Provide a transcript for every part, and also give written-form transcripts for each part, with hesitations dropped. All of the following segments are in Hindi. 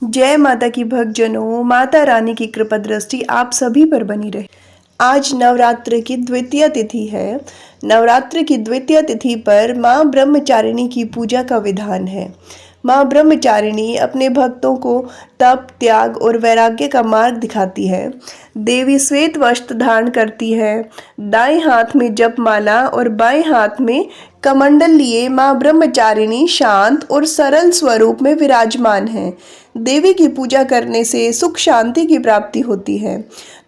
जय माता की भक्तजनों, माता रानी की कृपा दृष्टि आप सभी पर बनी रहे। आज नवरात्र की द्वितीय तिथि है। नवरात्र की द्वितीय तिथि पर माँ ब्रह्मचारिणी की पूजा का विधान है। माँ ब्रह्मचारिणी अपने भक्तों को तप, त्याग और वैराग्य का मार्ग दिखाती है। देवी श्वेत वस्त्र धारण करती है। दाएं हाथ में जप माला और बाएं हाथ में कमंडल लिए माँ ब्रह्मचारिणी शांत और सरल स्वरूप में विराजमान है। देवी की पूजा करने से सुख शांति की प्राप्ति होती है।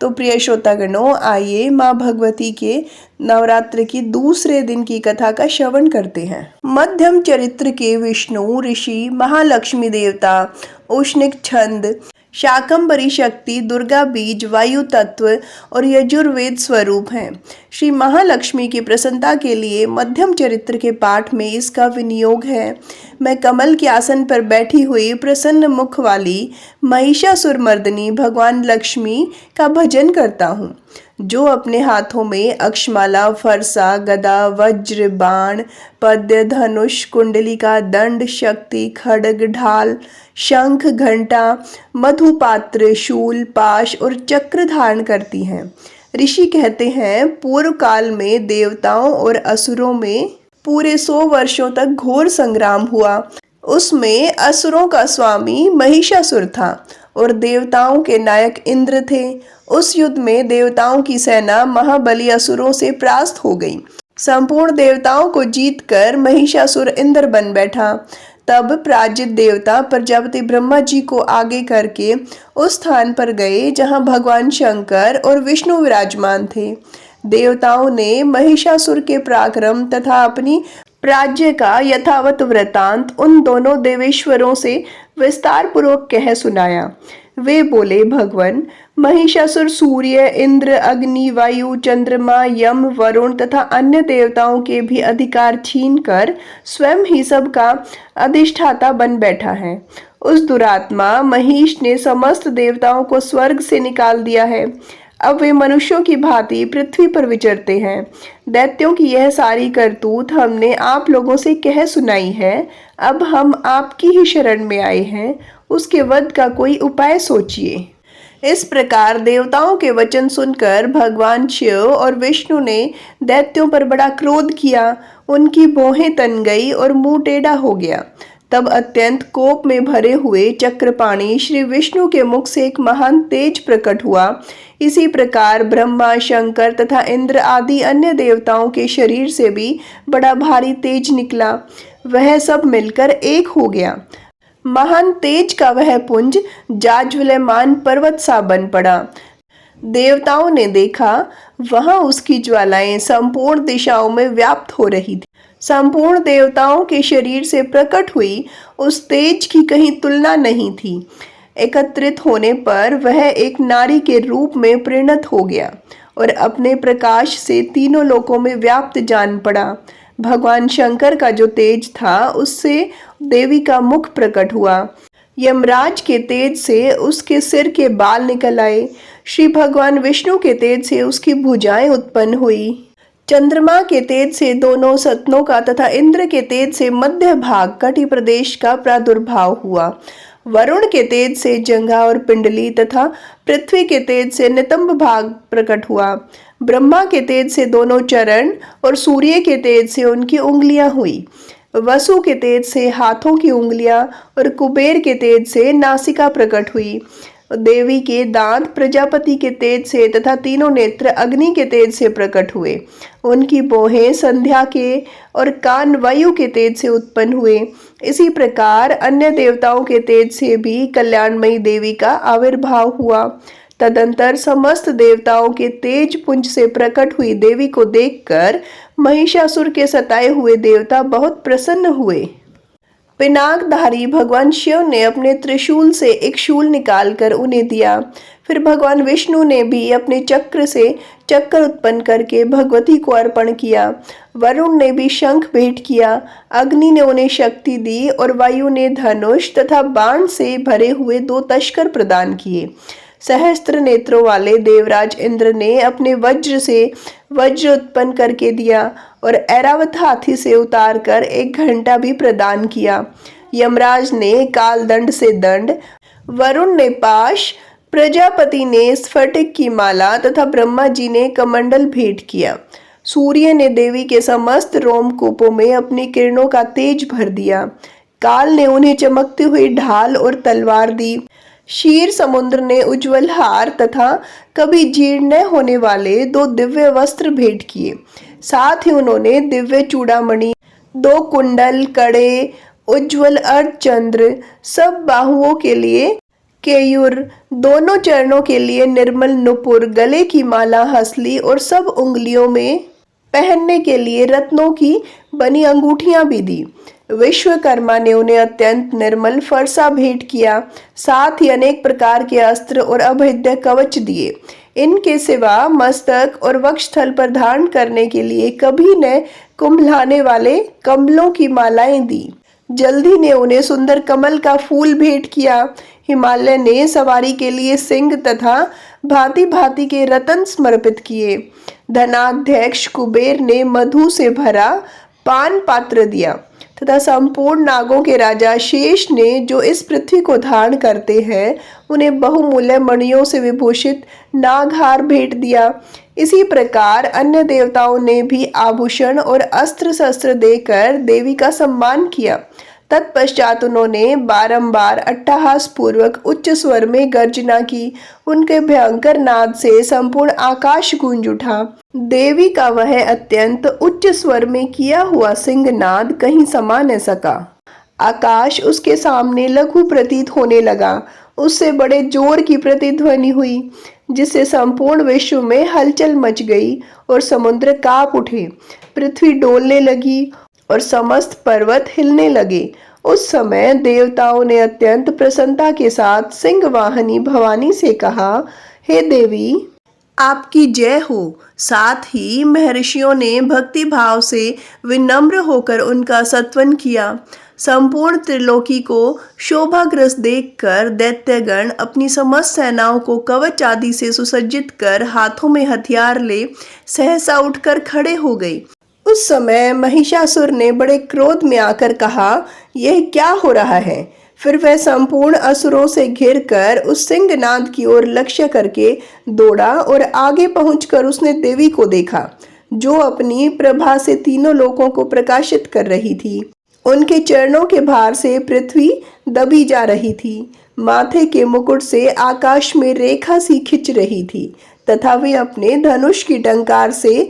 तो प्रिय श्रोतागणों, आइए माँ भगवती के नवरात्र की दूसरे दिन की कथा का श्रवण करते हैं। मध्यम चरित्र के विष्णु ऋषि महालक्ष्मी देवता औष्णिक छंद, शाकंभरी शक्ति, दुर्गा बीज, वायु तत्व और यजुर्वेद स्वरूप हैं। श्री महालक्ष्मी की प्रसन्नता के लिए मध्यम चरित्र के पाठ में इसका विनियोग है। मैं कमल के आसन पर बैठी हुई प्रसन्न मुख वाली महिषासुरमर्दिनी भगवान लक्ष्मी का भजन करता हूँ, जो अपने हाथों में अक्षमाला, फरसा, गदा, वज्र, बाण, पद्य, धनुष, कुंडलिका, दंड, शक्ति, खड्ग, ढाल, शंख, घंटा, मधुपात्र, शूल, पाश और चक्र धारण करती हैं। ऋषि कहते हैं, पूर्व काल में देवताओं और असुरों में पूरे 100 वर्षों तक घोर संग्राम हुआ। उसमें असुरों का स्वामी महिषासुर था और देवताओं के नायक इंद्र थे। उस युद्ध में देवताओं की सेना महाबली असुरों से परास्त हो गई। संपूर्ण देवताओं को जीतकर महिषासुर इंद्र बन बैठा। तब पराजित देवता प्रजापति ब्रह्मा जी को आगे करके उस स्थान पर गए जहां भगवान शंकर और विष्णु विराजमान थे। देवताओं ने महिषासुर के पराक्रम तथा अपनी राज्य का यथावत वृतांत उन दोनों देवेश्वरों से विस्तार पूर्वक कह सुनाया। वे बोले, भगवान, महिषासुर सूर्य, इंद्र, अग्नि, वायु, चंद्रमा, यम, वरुण तथा अन्य देवताओं के भी अधिकार छीनकर स्वयं ही सबका अधिष्ठाता बन बैठा है। उस दुरात्मा महिष ने समस्त देवताओं को स्वर्ग से निकाल दिया है। अब वे मनुष्यों की भांति पृथ्वी पर विचरते हैं। दैत्यों की यह सारी करतूत हमने आप लोगों से कह सुनाई है। अब हम आपकी ही शरण में आए हैं, उसके वध का कोई उपाय सोचिए। इस प्रकार देवताओं के वचन सुनकर भगवान शिव और विष्णु ने दैत्यों पर बड़ा क्रोध किया। उनकी भौहें तन गई और मुंह टेढ़ा हो गया। तब अत्यंत कोप में भरे हुए चक्रपाणी श्री विष्णु के मुख से एक महान तेज प्रकट हुआ। इसी प्रकार ब्रह्मा, शंकर तथा इंद्र आदि अन्य देवताओं के शरीर से भी बड़ा भारी तेज निकला। वह सब मिलकर एक हो गया। महान तेज का वह पुंज जाज्वल्यमान पर्वत सा बन पड़ा। देवताओं ने देखा, वहां उसकी ज्वालाएं संपूर्ण दिशाओं में व्याप्त हो रही थी। संपूर्ण देवताओं के शरीर से प्रकट हुई उस तेज की कहीं तुलना नहीं थी। एकत्रित होने पर वह एक नारी के रूप में परिणत हो गया और अपने प्रकाश से तीनों लोकों में व्याप्त जान पड़ा। भगवान शंकर का जो तेज था, उससे देवी का मुख प्रकट हुआ। यमराज के तेज से उसके सिर के बाल निकल आए। श्री भगवान विष्णु के तेज से उसकी भुजाएं उत्पन्न हुई। चंद्रमा के तेज से दोनों सतनों का तथा इंद्र के तेज से मध्य भाग कटि प्रदेश का प्रादुर्भाव हुआ। वरुण के तेज से जंघा और पिंडली तथा पृथ्वी के तेज से नितंब भाग प्रकट हुआ। ब्रह्मा के तेज से दोनों चरण और सूर्य के तेज से उनकी उंगलियां हुई। वसु के तेज से हाथों की उंगलियां और कुबेर के तेज से नासिका प्रकट हुई। देवी के दांत प्रजापति के तेज से तथा तीनों नेत्र अग्नि के तेज से प्रकट हुए। उनकी भौहें संध्या के और कान वायु के तेज से उत्पन्न हुए। इसी प्रकार अन्य देवताओं के तेज से भी कल्याणमयी देवी का आविर्भाव हुआ। तदंतर समस्त देवताओं के तेज पुंज से प्रकट हुई देवी को देखकर महिषासुर के सताए हुए देवता बहुत प्रसन्न हुए। पिनाकधारी भगवान शिव ने अपने त्रिशूल से एक शूल निकालकर उन्हें दिया। फिर भगवान विष्णु ने भी अपने चक्र से चक्र उत्पन्न करके भगवती को अर्पण किया। वरुण ने भी शंख भेंट किया। अग्नि ने उन्हें शक्ति दी और वायु ने धनुष तथा बाण से भरे हुए 2 तश्कर प्रदान किए। सहस्त्र नेत्रों वाले देवराज इंद्र ने अपने वज्र से वज्र उत्पन्न करके दिया और ऐरावत हाथी से उतार कर एक घंटा भी प्रदान किया। यमराज ने काल दंड से दंड, वरुण ने पाश, प्रजापति ने स्फटिक की माला तथा ब्रह्मा जी ने कमंडल भेंट किया। सूर्य ने देवी के समस्त रोमकूपों में अपनी किरणों का तेज भर दिया। काल ने उन्हें चमकती हुई ढाल और तलवार दी। क्षीर समुद्र ने उज्जवल हार तथा कभी जीर्ण न होने वाले 2 दिव्य वस्त्र भेंट किए। साथ ही उन्होंने दिव्य चूड़ामणि, 2 कुंडल, कड़े, उज्जवल अर्धचंद्र, सब बाहुओं के लिए केयूर, दोनों चरणों के लिए निर्मल नुपुर, गले की माला, हसली और सब उंगलियों में पहनने के लिए रत्नों की बनी अंगूठियां भी दी। विश्वकर्मा ने उन्हें अत्यंत निर्मल फरसा भेंट किया। साथ ही अनेक प्रकार के अस्त्र और अभेद्य कवच दिए। इनके सिवा मस्तक और वक्षस्थल पर धारण करने के लिए कभी न कुंभलाने वाले कमलों की मालाएं दी। जल्दी ने उन्हें सुंदर कमल का फूल भेंट किया। हिमालय ने सवारी के लिए सिंह तथा भांति भांति के रत्न समर्पित किए। धनाध्यक्ष कुबेर ने मधु से भरा पान पात्र दिया तथा संपूर्ण नागों के राजा शेष ने, जो इस पृथ्वी को धारण करते हैं, उन्हें बहुमूल्य मणियों से विभूषित नागहार भेंट दिया। इसी प्रकार अन्य देवताओं ने भी आभूषण और अस्त्र शस्त्र देकर देवी का सम्मान किया। तत्पश्चात उन्होंने बारंबार अट्टहास पूर्वक उच्च स्वर में गर्जना की। उनके भयंकर नाद से संपूर्ण आकाश गूंज उठा। देवी का वह अत्यंत उच्च स्वर में किया हुआ सिंहनाद कहीं समा न सका। आकाश उसके सामने लघु प्रतीत होने लगा। उससे बड़े जोर की प्रतिध्वनि हुई, जिससे संपूर्ण विश्व में हलचल मच गई और समुद्र कांप उठे। पृथ्वी डोलने लगी और समस्त पर्वत हिलने लगे। उस समय देवताओं ने अत्यंत प्रसन्नता के साथ सिंह वाहनी भवानी से कहा, हे देवी, आपकी जय हो। साथ ही महर्षियों ने भक्ति भाव से विनम्र होकर उनका सत्वन किया। संपूर्ण त्रिलोकी को शोभाग्रस्त देखकर दैत्यगण अपनी समस्त सेनाओं को कवच आदि से सुसज्जित कर हाथों में हथियार ले सहसा उठकर खड़े हो गए। उस समय महिषासुर ने बड़े क्रोध में आकर कहा, यह क्या हो रहा है? फिर वह संपूर्ण असुरों से घिरकर उस सिंहनाद की ओर लक्ष्य करके दौड़ा और आगे पहुंचकर उसने देवी को देखा, जो अपनी प्रभा से तीनों लोकों को प्रकाशित कर रही थी। उनके चरणों के भार से पृथ्वी दबी जा रही थी। माथे के मुकुट से आकाश में रेखा सी खिंच रही थी तथा वे अपने धनुष की टंकार से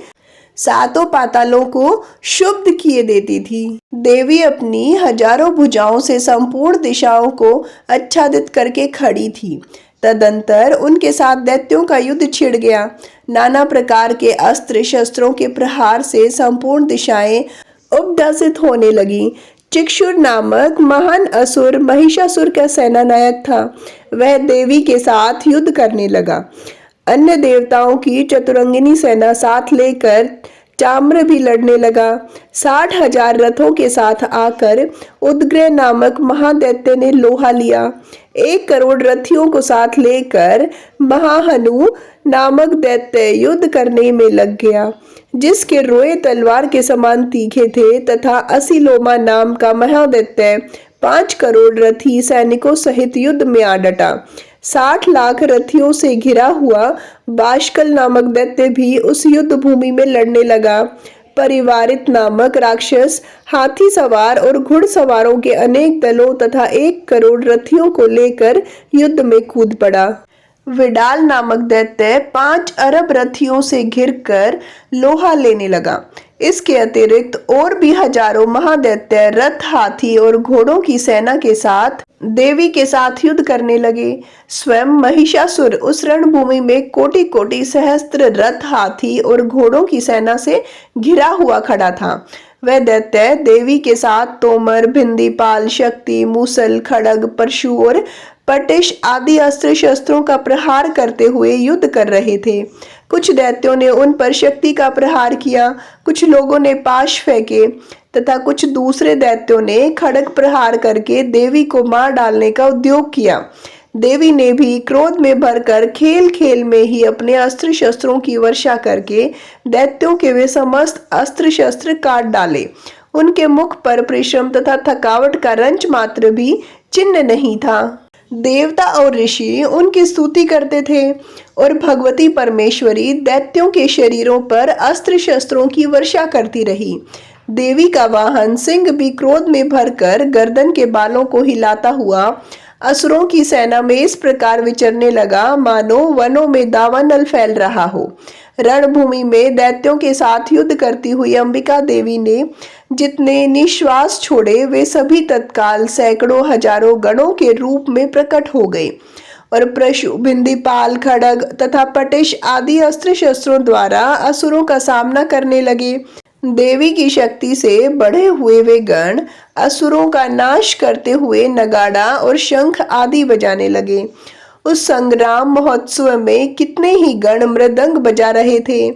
सातों पातालों को शुद्ध किए देती थी। देवी अपनी हजारों भुजाओं से संपूर्ण दिशाओं को आच्छादित करके खड़ी थी। तदंतर उनके साथ दैत्यों का युद्ध छिड़ गया। नाना प्रकार के अस्त्र शस्त्रों के प्रहार से संपूर्ण दिशाएं उपदासित होने लगी। चिक्षुर नामक महान असुर महिषासुर का सेनानायक था। वह देवी के साथ युद्ध करने लगा। अन्य देवताओं की चतुरंगिनी सेना साथ लेकर चाम्र भी लड़ने लगा। 60,000 रथों के साथ आकर उदग्रह नामक महादैत्य ने लोहा लिया। 1 करोड़ रथियों को साथ लेकर महाहनु नामक दैत्य युद्ध करने में लग गया, जिसके रोए तलवार के समान तीखे थे तथा असिलोमा नाम का महादैत्य 5 करोड़ रथी सैनिकों सहित युद्ध में आ डटा। 60 लाख रथियों से घिरा हुआ बाष्कल नामक दैत्य भी उस युद्ध भूमि में लड़ने लगा। परिवारित नामक राक्षस हाथी सवार और घुड़सवारों के अनेक दलों तथा 1 करोड़ रथियों को लेकर युद्ध में कूद पड़ा। विडाल नामक दैत्य 5 अरब रथियों से घिरकर लोहा लेने लगा। इसके अतिरिक्त और भी हजारों महादैत्य रथ, हाथी और घोड़ों की सेना के साथ देवी के साथ युद्ध करने लगे। स्वयं महिषासुर उस रणभूमि में कोटि कोटि सहस्त्र रथ, हाथी और घोड़ों की सेना से घिरा हुआ खड़ा था। वह दैत्य देवी के साथ तोमर, भिंदीपाल, शक्ति, मूसल, खड़ग, परशु और पटिश आदि अस्त्र शस्त्रों का प्रहार करते हुए युद्ध कर रहे थे। कुछ दैत्यों ने उन पर शक्ति का प्रहार किया, कुछ लोगों ने पाश फेंके तथा कुछ दूसरे दैत्यों ने खड़ग प्रहार करके देवी को मार डालने का उद्योग किया। देवी ने भी क्रोध में भरकर खेल खेल में ही अपने अस्त्र शस्त्रों की वर्षा करके दैत्यों के वे समस्त अस्त्र शस्त्र काट डाले। उनके मुख पर परिश्रम तथा थकावट का रंच मात्र भी चिन्ह नहीं था। देवता और ऋषि उनकी स्तुति करते थे और भगवती परमेश्वरी दैत्यों के शरीरों पर अस्त्र शस्त्रों की वर्षा करती रही। देवी का वाहन सिंह भी क्रोध में भरकर गर्दन के बालों को हिलाता हुआ असुरों की सेना में इस प्रकार विचरने लगा मानो वनों में दावानल फैल रहा हो। रणभूमि में दैत्यों के साथ युद्ध करती हुई अंबिका देवी ने जितने निश्वास छोड़े वे सभी तत्काल सैकड़ों हजारों गणों के रूप में प्रकट हो गए और प्रशु, बिंदीपाल, खड़ग तथा पटिश आदि अस्त्र शस्त्रों द्वारा असुरों का सामना करने लगे। देवी की शक्ति से बढ़े हुए वे गण असुरों का नाश करते हुए नगाड़ा और शंख आदि बजाने लगे। उस संग्राम महोत्सव में कितने ही गण मृदंग बजा रहे थे।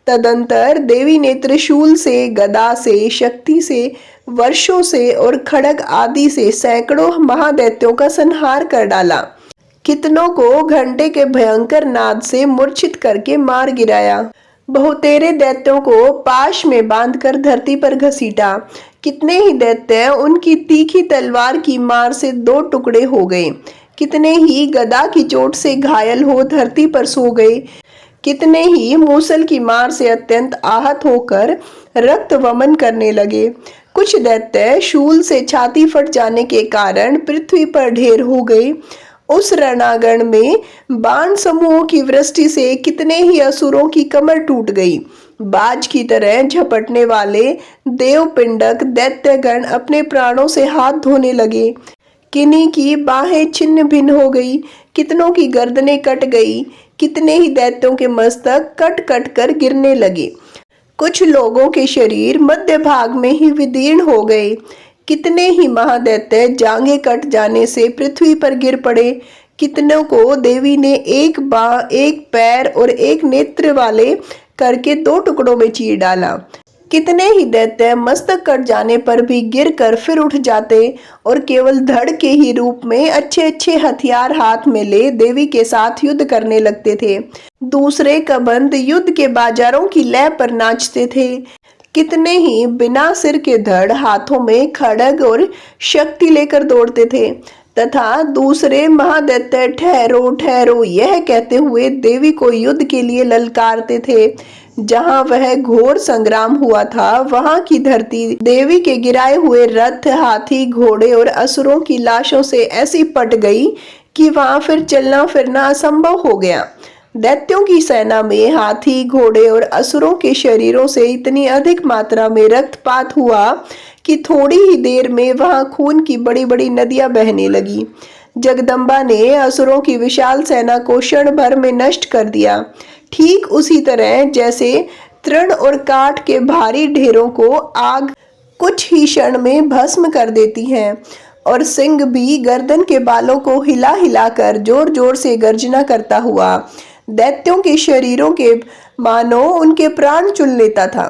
तदंतर देवी ने त्रिशूल से, गदा से, शक्ति से, वर्षों से और खड़ग आदि से सैकड़ों महादैत्यों का संहार कर डाला। कितनों को घंटे के भयंकर नाद से मूर्छित करके मार गिराया। बहुतेरे दैत्यों को पाश में बांधकर धरती पर घसीटा। कितने ही दैत्य उनकी तीखी तलवार की मार से दो टुकड़े हो गए। कितने ही गदा की चोट से घायल हो धरती पर सो गए। कितने ही मूसल की मार से अत्यंत आहत होकर रक्त वमन करने लगे। कुछ दैत्य शूल से छाती फट जाने के कारण पृथ्वी पर ढेर हो गए। उस रणांगण में बाण समूहों की वृष्टि से कितने ही असुरों की कमर टूट गई। बाज की तरह झपटने वाले देवपिंडक दैत्यगण अपने प्राणों से हाथ धोने लगे। किन्हीं की बाहें छिन्न भिन्न हो गई, कितनों की गर्दनें कट गई, कितने ही दैत्यों के मस्तक कट कट कर गिरने लगे। कुछ लोगों के शरीर मध्य भाग में ही विदीर्ण हो गए। कितने ही महादैत्य जांघें कट जाने से पृथ्वी पर गिर पड़े। कितनों को देवी ने एक बांह, एक पैर और एक नेत्र वाले करके दो टुकड़ों में चीर डाला। कितने ही दैत्य मस्तक कट जाने पर भी गिरकर फिर उठ जाते और केवल धड़ के ही रूप में अच्छे अच्छे हथियार हाथ में ले देवी के साथ युद्ध करने लगते थे। दूसरे कबंध युद्ध के बाजारों की लय पर नाचते थे। कितने ही बिना सिर के धड़ हाथों में खड़ग और शक्ति लेकर दौड़ते थे तथा दूसरे महादैत्य ठहरो ठहरो यह कहते हुए देवी को युद्ध के लिए ललकारते थे। जहां वह घोर संग्राम हुआ था वहां की धरती देवी के गिराए हुए रथ, हाथी, घोड़े और असुरों की लाशों से ऐसी पट गई कि वहां फिर चलना फिरना असंभव हो गया। दैत्यों की सेना में हाथी, घोड़े और असुरों के शरीरों से इतनी अधिक मात्रा में रक्तपात हुआ कि थोड़ी ही देर में वहां खून की बड़ी बड़ी नदियां बहने लगी। जगदम्बा ने असुरों की विशाल सेना को क्षण भर में नष्ट कर दिया। ठीक उसी तरह जैसे तृण और काठ के भारी ढेरों को आग कुछ ही क्षण में भस्म कर देती है और सिंह भी गर्दन के बालों को हिला हिलाकर जोर जोर से गर्जना करता हुआ दैत्यों के शरीरों के मानो उनके प्राण चुन लेता था।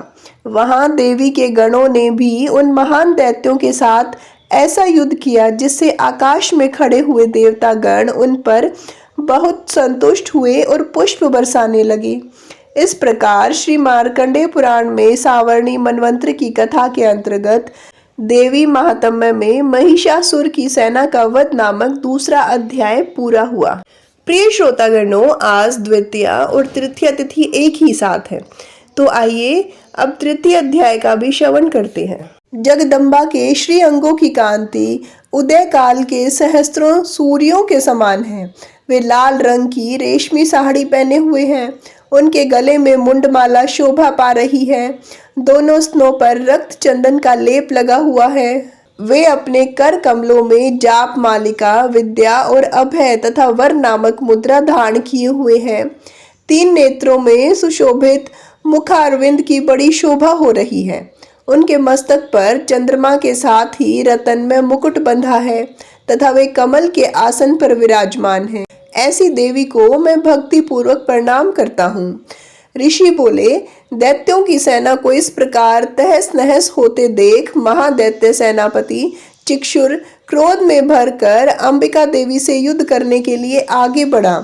वहां देवी के गणों ने भी उन महान दैत्यों के साथ ऐसा युद्ध किया जिससे आकाश में खड़े हुए देवता गण उन पर बहुत संतुष्ट हुए और पुष्प बरसाने लगे। इस प्रकार श्री मार्कंडेय पुराण में सावर्णी मनवंतर की कथा के अंतर्गत देवी महात्म्य में महिषासुर की सेना का वध नामक दूसरा अध्याय पूरा हुआ। प्रिय श्रोतागणों, आज द्वितीया और तृतीया तिथि एक ही साथ है, तो आइए अब तृतीय अध्याय का भी श्रवण करते हैं। जगदम्बा के श्री अंगों की कांति उदय काल के सहस्त्रों सूर्यों के समान है। वे लाल रंग की रेशमी साड़ी पहने हुए हैं। उनके गले में मुंडमाला शोभा पा रही है। दोनों स्तनों पर रक्त चंदन का लेप लगा हुआ है। वे अपने कर कमलों में जाप मालिका, विद्या और अभय तथा वर नामक मुद्रा धारण किए हुए हैं। 3 नेत्रों में सुशोभित मुखारविंद की बड़ी शोभा हो रही है। उनके मस्तक पर चंद्रमा के साथ ही रतन में मुकुट बंधा है तथा वे कमल के आसन पर विराजमान हैं। ऐसी देवी को मैं भक्ति पूर्वक प्रणाम करता हूँ। ऋषि बोले, दैत्यों की सेना को इस प्रकार तहस नहस होते देख महादैत्य सेनापति चिक्षुर क्रोध में भरकर अंबिका देवी से युद्ध करने के लिए आगे बढ़ा।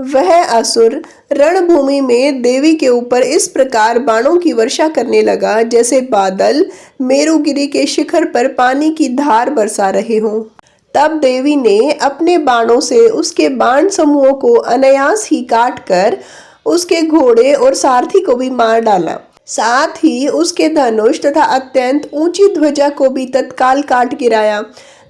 वह असुर रणभूमि में देवी के ऊपर इस प्रकार बाणों की वर्षा करने लगा जैसे बादल मेरुगिरी के शिखर पर पानी की धार बरसा रहे हों। तब देवी ने अपने बाणों से उसके बाण समूहों को अनायास ही काट कर उसके घोड़े और सारथी को भी मार डाला। साथ ही उसके धनुष तथा अत्यंत ऊंची ध्वजा को भी तत्काल काट गिराया।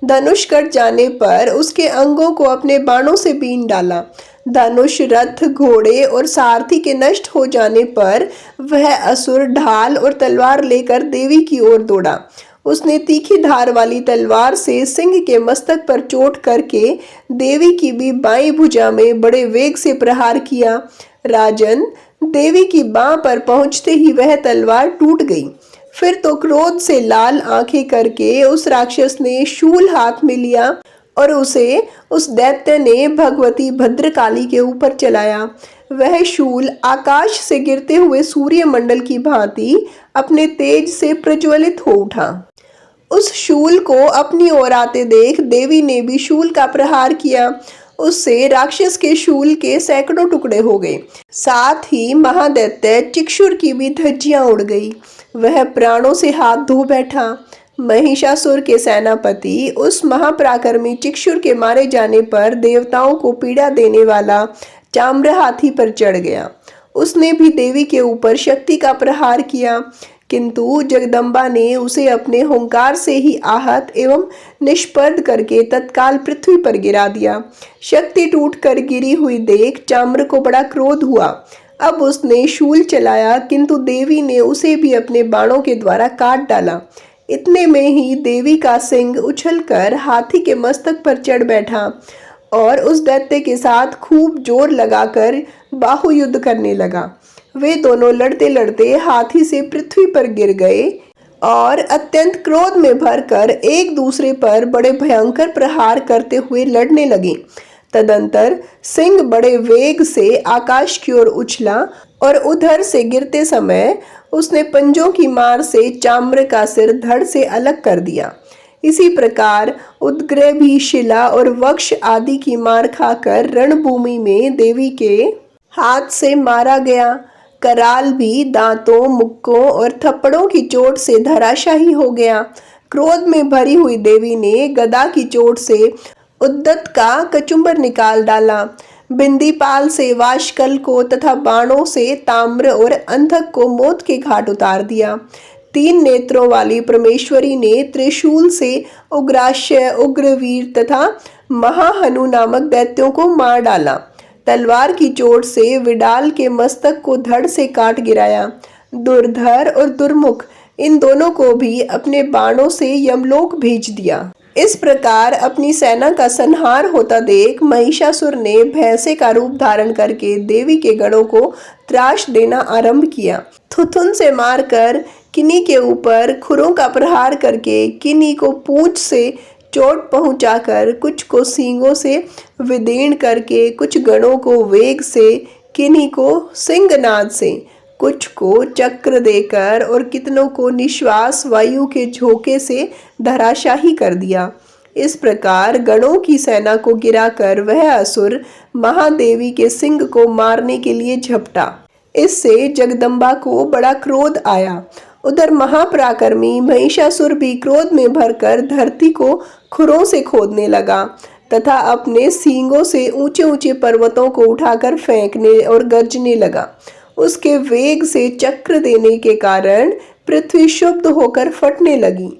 धनुष कट जाने पर उसके अंगों को अपने बाणों से बीन डाला। धनुष, रथ, घोड़े और सारथी के नष्ट हो जाने पर वह असुर ढाल और तलवार लेकर देवी की ओर दौड़ा। उसने तीखी धार वाली तलवार से सिंह के मस्तक पर चोट करके देवी की भी बाईं भुजा में बड़े वेग से प्रहार किया। राजन, देवी की बांह पर पहुंचते ही वह तलवार टूट गई। फिर तो क्रोध से लाल आंखें करके उस राक्षस ने शूल हाथ में लिया और उसे उस दैत्य ने भगवती भद्रकाली के ऊपर चलाया। वह शूल आकाश से गिरते हुए सूर्य मंडल की भांति अपने तेज से प्रज्वलित हो उठा। उस शूल को अपनी ओर आते देख देवी ने भी शूल का प्रहार किया। उससे राक्षस के शूल के सैकड़ों टुकड़े हो गए। साथ ही महादैत्य चिक्षुर की भी धज्जियां उड़ गई। वह प्राणों से हाथ धो बैठा। महिषासुर के सेनापति उस महापराक्रमी चिक्षुर के मारे जाने पर देवताओं को पीड़ा देने वाला चाम्र हाथी पर चढ़ गया। उसने भी देवी के ऊपर शक्ति का प्रहार किया, किंतु जगदम्बा ने उसे अपने हुंकार से ही आहत एवं निष्प्रद करके तत्काल पृथ्वी पर गिरा दिया। शक्ति टूट कर गिरी हुई देख चाम्र को बड़ा क्रोध हुआ। अब उसने शूल चलाया, किंतु देवी ने उसे भी अपने बाणों के द्वारा काट डाला। इतने में ही देवी का सिंह उछलकर हाथी के मस्तक पर चढ़ बैठा और उस दैत्य के साथ खूब जोर लगाकर बाहुयुद्ध करने लगा। वे दोनों लड़ते लड़ते हाथी से पृथ्वी पर गिर गए और अत्यंत क्रोध में भरकर एक दूसरे पर बड़े भयंकर प्रहार करते हुए लड़ने लगे। तदंतर सिंह बड़े वेग से आकाश की ओर उछला और उधर से गिरते समय उसने पंजों की मार से चाम्र का सिर धड़ से अलग कर दिया। इसी प्रकार उदग्रह भी शिला और वक्ष आदि की मार खाकर रणभूमि में देवी के हाथ से मारा गया। कराल भी दांतों, मुक्कों और थप्पड़ों की चोट से धराशाही हो गया। क्रोध में भरी हुई देवी ने गदा की चोट से उद्दत का कचुम्बर निकाल डाला। बिंदीपाल से वाशकल को तथा बाणों से ताम्र और अंधक को मौत के घाट उतार दिया। 3 नेत्रों वाली परमेश्वरी ने त्रिशूल से उग्राश्य, उग्रवीर तथा महाहनु नामक दैत्यों को मार डाला। तलवार की चोट से विडाल के मस्तक को धड़ से काट गिराया। दुर्धर और दुर्मुख इन दोनों को भी अपने बाणों से यमलोक भेज दिया। इस प्रकार अपनी सेना का संहार होता देख महिषासुर ने भैंसे का रूप धारण करके देवी के गणों को त्रास देना आरंभ किया। थुथुन से मारकर किन्हीं के ऊपर खुरों का प्रहार करके किन्हीं को पूंछ से चोट पहुंचाकर, कुछ को सींगों से विदीर्ण करके, कुछ गणों को वेग से, किन्हीं को सिंहनाद से, कुछ को चक्र देकर और कितनों को निश्वास वायु के झोंके से धराशाही कर दिया। इस प्रकार गणों की सेना को गिराकर वह असुर महादेवी के सिंह को मारने के लिए झपटा। इससे जगदम्बा को बड़ा क्रोध आया। उधर महापराक्रमी महिषासुर भी क्रोध में भरकर धरती को खुरों से खोदने लगा तथा अपने सींगों से ऊंचे ऊंचे पर्वतों को उठाकर फेंकने और गरजने लगा। उसके वेग से चक्र देने के कारण पृथ्वी शुद्ध होकर फटने लगी।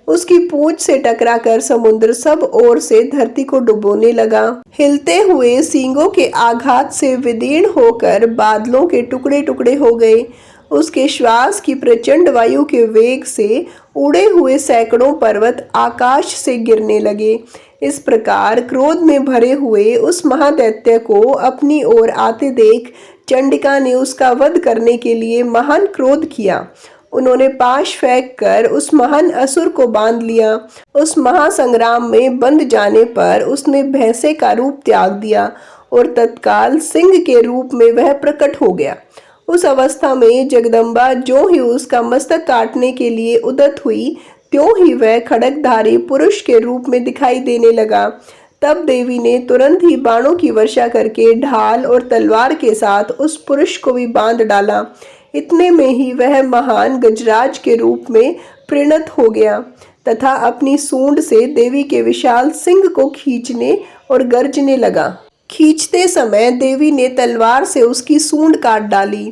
उसकी पूंछ से टकराकर समुद्र सब ओर से धरती को डुबोने लगा। हिलते हुए सींगों के आघात से विदीर्ण होकर बादलों के टुकड़े टुकड़े हो गए। उसके श्वास की प्रचंड वायु के वेग से उड़े हुए सैकड़ों पर्वत आकाश से गिरने लगे। इस प्रकार क्रोध में भरे हुए उस महादैत्य को अपनी ओर आते देख चंडिका ने उसका वध करने के लिए महान क्रोध किया। उन्होंने पाश फेंक कर उस महान असुर को बांध लिया। उस महासंग्राम में बंध जाने पर उसने भैंसे का रूप त्याग दिया और तत्काल सिंह के रूप में वह प्रकट हो गया। उस अवस्था में जगदम्बा जो ही उसका मस्तक काटने के लिए उद्यत हुई, त्यों ही वह खड्गधारी पुरुष के रूप में दिखाई देने लगा। तब देवी ने तुरंत ही बाणों की वर्षा करके ढाल और तलवार के साथ उस पुरुष को भी बांध डाला। इतने में ही वह महान गजराज के रूप में परिणत हो गया। तथा अपनी सूंड से देवी के विशाल सिंग को खींचने और गर्जने लगा। खींचते समय देवी ने तलवार से उसकी सूंड काट डाली।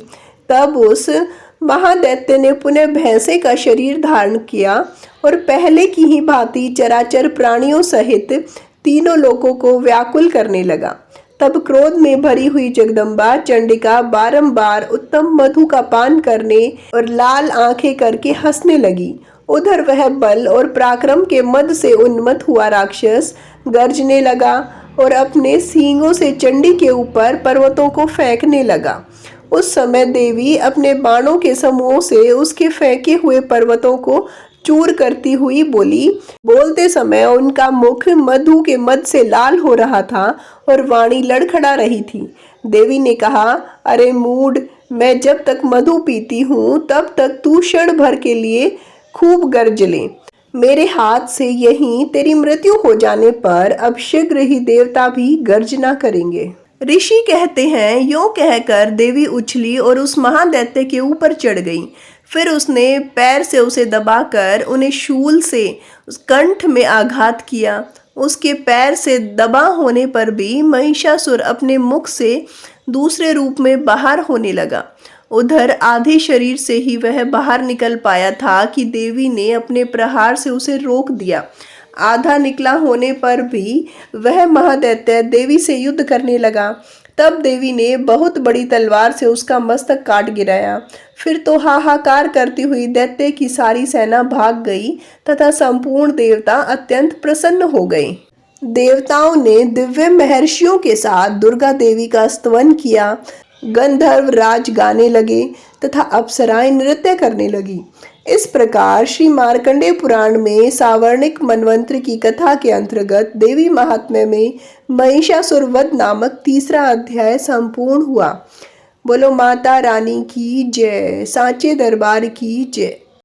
तब उस महादैत्य ने पुनः भैंसे का शरीर धारण किया और पहले की ही भांति चराचर प्राणियों सहित तीनों लोकों को व्याकुल करने लगा। तब क्रोध में भरी हुई जगदम्बा चंडिका बारंबार उत्तम मधु का पान करने और लाल आंखें करके हंसने लगी। उधर वह बल और पराक्रम के मद से उन्मत्त हुआ राक्षस गर्जने लगा और अपने सींगों से चंडी के ऊपर पर्वतों को फेंकने लगा। उस समय देवी अपने बाणों के समूहों से उसके फेंके हुए पर्वतों को चूर करती हुई बोली। बोलते समय उनका मुख मधु के मद से लाल हो रहा था और वाणी लड़खड़ा रही थी। देवी ने कहा, अरे मूढ़, मैं जब तक मधु पीती हूँ तब तक तू क्षण भर के लिए खूब गर्ज ले। मेरे हाथ से यहीं तेरी मृत्यु हो जाने पर अब शीघ्र ही देवता भी गर्जना करेंगे। ऋषि कहते हैं, यूं कहकर देवी उछली और उस महादैत्य के ऊपर चढ़ गई। फिर उसने पैर से उसे दबाकर उन्हें शूल से उस कंठ में आघात किया। उसके पैर से दबा होने पर भी महिषासुर अपने मुख से दूसरे रूप में बाहर होने लगा। उधर आधे शरीर से ही वह बाहर निकल पाया था कि देवी ने अपने प्रहार से उसे रोक दिया। आधा निकला होने पर भी वह महादैत्य देवी से युद्ध करने लगा। तब देवी ने बहुत बड़ी तलवार से उसका मस्तक काट गिराया। फिर तो हाहाकार करती हुई दैत्य की सारी सेना भाग गई तथा संपूर्ण देवता अत्यंत प्रसन्न हो गए। देवताओं ने दिव्य महर्षियों के साथ दुर्गा देवी का स्तवन किया। गंधर्व राज गाने लगे तथा अप्सराएं नृत्य करने लगी। इस प्रकार श्री मार्कंडेय पुराण में सावर्णिक मनवंतर की कथा के अंतर्गत देवी महात्म्य में महिषासुर वध नामक तीसरा अध्याय संपूर्ण हुआ। बोलो माता रानी की जय, सांचे दरबार की जय।